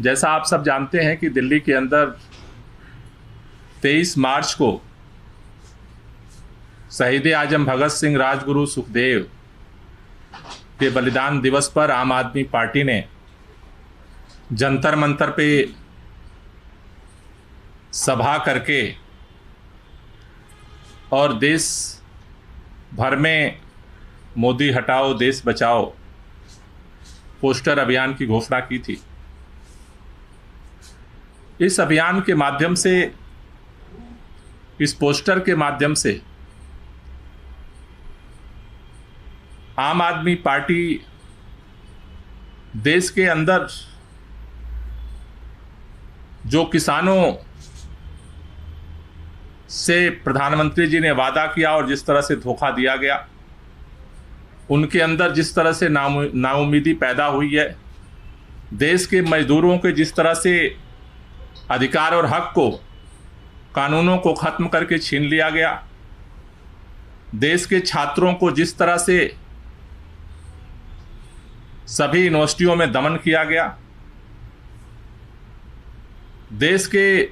जैसा आप सब जानते हैं कि दिल्ली के अंदर 23 मार्च को शहीद आजम भगत सिंह, राजगुरु सुखदेव के बलिदान दिवस पर आम आदमी पार्टी ने जंतर मंतर पे सभा करके और देश भर में मोदी हटाओ देश बचाओ पोस्टर अभियान की घोषणा की थी। इस अभियान के माध्यम से, इस पोस्टर के माध्यम से आम आदमी पार्टी देश के अंदर जो किसानों से प्रधानमंत्री जी ने वादा किया और जिस तरह से धोखा दिया गया, उनके अंदर जिस तरह से नाउम्मीदी पैदा हुई है, देश के मजदूरों के जिस तरह से अधिकार और हक को, कानूनों को ख़त्म करके छीन लिया गया, देश के छात्रों को जिस तरह से सभी यूनिवर्सिटियों में दमन किया गया, देश के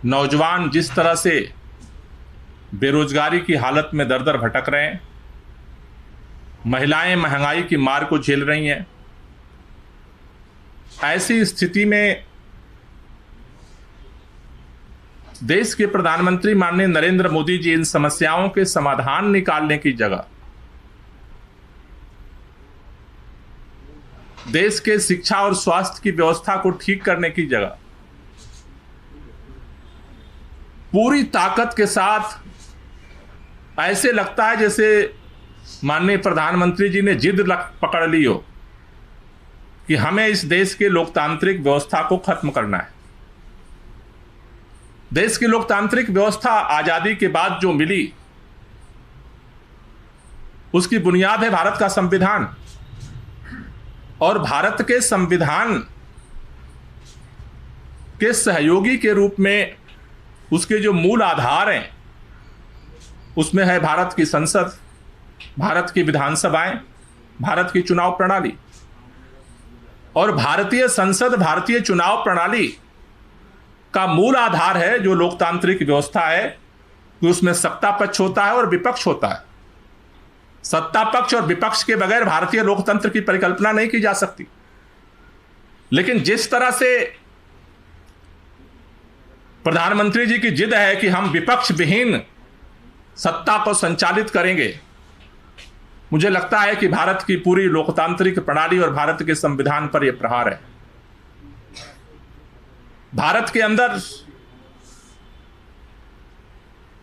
नौजवान जिस तरह से बेरोजगारी की हालत में दर दर भटक रहे हैं, महिलाएं महंगाई की मार को झेल रही हैं, ऐसी स्थिति में देश के प्रधानमंत्री माननीय नरेंद्र मोदी जी इन समस्याओं के समाधान निकालने की जगह देश के शिक्षा और स्वास्थ्य की व्यवस्था को ठीक करने की जगह पूरी ताकत के साथ, ऐसे लगता है जैसे माननीय प्रधानमंत्री जी ने जिद पकड़ ली हो कि हमें इस देश के लोकतांत्रिक व्यवस्था को खत्म करना है। देश की लोकतांत्रिक व्यवस्था आजादी के बाद जो मिली, उसकी बुनियाद है भारत का संविधान, और भारत के संविधान के सहयोगी के रूप में उसके जो मूल आधार हैं, उसमें है भारत की संसद, भारत की विधानसभाएं, भारत की चुनाव प्रणाली। और भारतीय संसद, भारतीय चुनाव प्रणाली का मूल आधार है जो लोकतांत्रिक व्यवस्था है कि उसमें सत्ता पक्ष होता है और विपक्ष होता है। सत्ता पक्ष और विपक्ष के बगैर भारतीय लोकतंत्र की परिकल्पना नहीं की जा सकती। लेकिन जिस तरह से प्रधानमंत्री जी की जिद है कि हम विपक्ष विहीन सत्ता को संचालित करेंगे, मुझे लगता है कि भारत की पूरी लोकतांत्रिक प्रणाली और भारत के संविधान पर यह प्रहार है। भारत के अंदर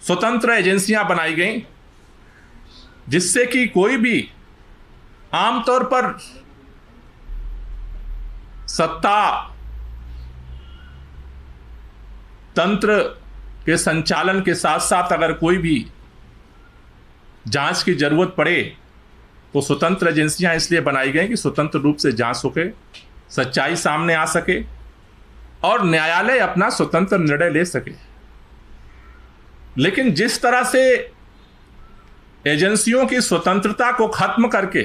स्वतंत्र एजेंसियां बनाई गई जिससे कि कोई भी आमतौर पर सत्ता तंत्र के संचालन के साथ साथ अगर कोई भी जांच की जरूरत पड़े तो स्वतंत्र एजेंसियां इसलिए बनाई गई कि स्वतंत्र रूप से जांच सके, सच्चाई सामने आ सके और न्यायालय अपना स्वतंत्र निर्णय ले सके। लेकिन जिस तरह से एजेंसियों की स्वतंत्रता को खत्म करके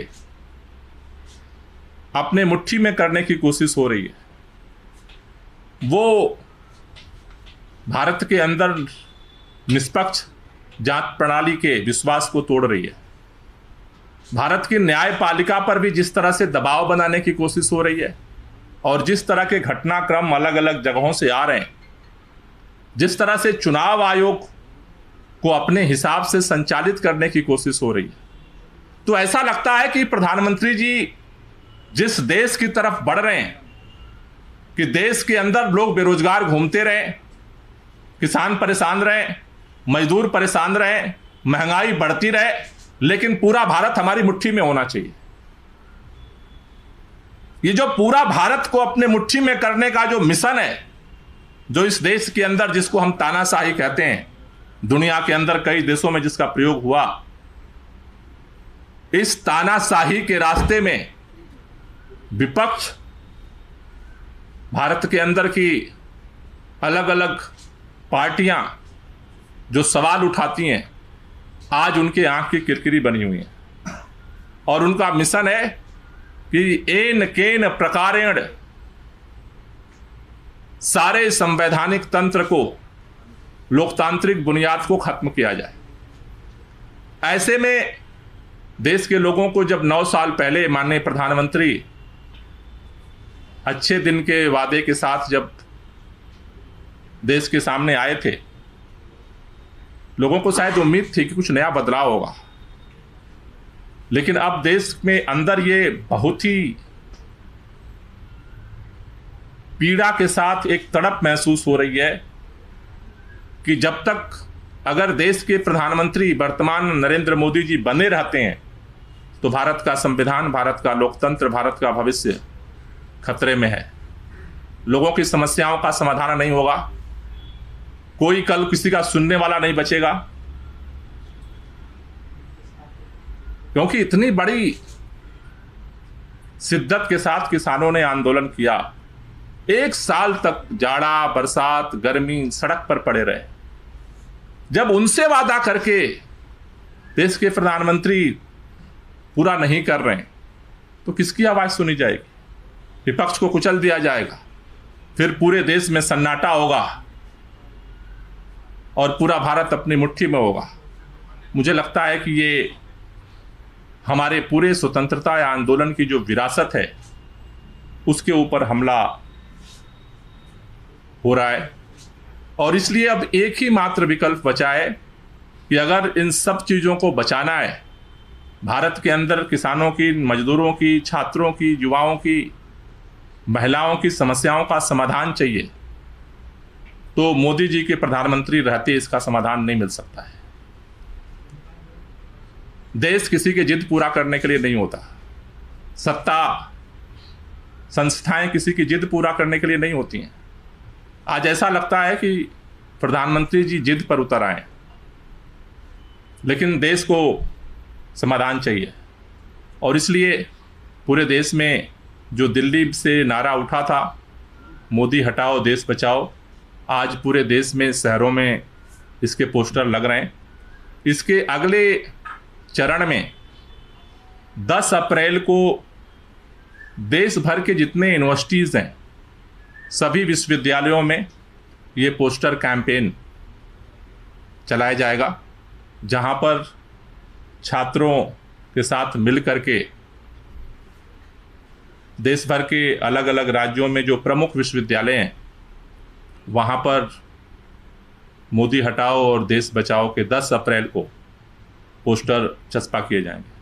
अपने मुट्ठी में करने की कोशिश हो रही है, वो भारत के अंदर निष्पक्ष जांच प्रणाली के विश्वास को तोड़ रही है। भारत की न्यायपालिका पर भी जिस तरह से दबाव बनाने की कोशिश हो रही है और जिस तरह के घटनाक्रम अलग अलग जगहों से आ रहे हैं, जिस तरह से चुनाव आयोग को अपने हिसाब से संचालित करने की कोशिश हो रही है, तो ऐसा लगता है कि प्रधानमंत्री जी जिस देश की तरफ बढ़ रहे हैं कि देश के अंदर लोग बेरोजगार घूमते रहे, किसान परेशान रहे, मजदूर परेशान रहे, महंगाई बढ़ती रहे, लेकिन पूरा भारत हमारी मुट्ठी में होना चाहिए। ये जो पूरा भारत को अपने मुट्ठी में करने का जो मिशन है, जो इस देश के अंदर जिसको हम तानाशाही कहते हैं, दुनिया के अंदर कई देशों में जिसका प्रयोग हुआ, इस तानाशाही के रास्ते में विपक्ष भारत के अंदर की अलग अलग पार्टियां जो सवाल उठाती हैं, आज उनके आंख की किरकिरी बनी हुई है और उनका मिशन है कि एन केन प्रकारेण सारे संवैधानिक तंत्र को, लोकतांत्रिक बुनियाद को खत्म किया जाए। ऐसे में देश के लोगों को जब 9 साल पहले माननीय प्रधानमंत्री अच्छे दिन के वादे के साथ जब देश के सामने आए थे, लोगों को शायद उम्मीद थी कि कुछ नया बदलाव होगा, लेकिन अब देश में अंदर ये बहुत ही पीड़ा के साथ एक तड़प महसूस हो रही है कि जब तक अगर देश के प्रधानमंत्री वर्तमान नरेंद्र मोदी जी बने रहते हैं तो भारत का संविधान, भारत का लोकतंत्र, भारत का भविष्य खतरे में है। लोगों की समस्याओं का समाधान नहीं होगा, कोई कल किसी का सुनने वाला नहीं बचेगा, क्योंकि इतनी बड़ी शिद्दत के साथ किसानों ने आंदोलन किया। 1 साल तक जाड़ा, बरसात, गर्मी, सड़क पर पड़े रहे। जब उनसे वादा करके देश के प्रधानमंत्री पूरा नहीं कर रहे हैं तो किसकी आवाज सुनी जाएगी? विपक्ष को कुचल दिया जाएगा, फिर पूरे देश में सन्नाटा होगा और पूरा भारत अपनी मुट्ठी में होगा। मुझे लगता है कि ये हमारे पूरे स्वतंत्रता आंदोलन की जो विरासत है उसके ऊपर हमला हो रहा है, और इसलिए अब एक ही मात्र विकल्प बचा है कि अगर इन सब चीज़ों को बचाना है, भारत के अंदर किसानों की, मजदूरों की, छात्रों की, युवाओं की, महिलाओं की समस्याओं का समाधान चाहिए, तो मोदी जी के प्रधानमंत्री रहते इसका समाधान नहीं मिल सकता है। देश किसी की जिद पूरा करने के लिए नहीं होता, सत्ता संस्थाएं किसी की जिद पूरा करने के लिए नहीं होती हैं। आज ऐसा लगता है कि प्रधानमंत्री जी जिद पर उतर आए, लेकिन देश को समाधान चाहिए, और इसलिए पूरे देश में जो दिल्ली से नारा उठा था, मोदी हटाओ देश बचाओ, आज पूरे देश में, शहरों में इसके पोस्टर लग रहे हैं। इसके अगले चरण में 10 अप्रैल को देश भर के जितने यूनिवर्सिटीज़ हैं, सभी विश्वविद्यालयों में ये पोस्टर कैंपेन चलाया जाएगा, जहां पर छात्रों के साथ मिल करके देश भर के अलग अलग राज्यों में जो प्रमुख विश्वविद्यालय हैं वहां पर मोदी हटाओ और देश बचाओ के 10 अप्रैल को पोस्टर चस्पा किए जाएंगे।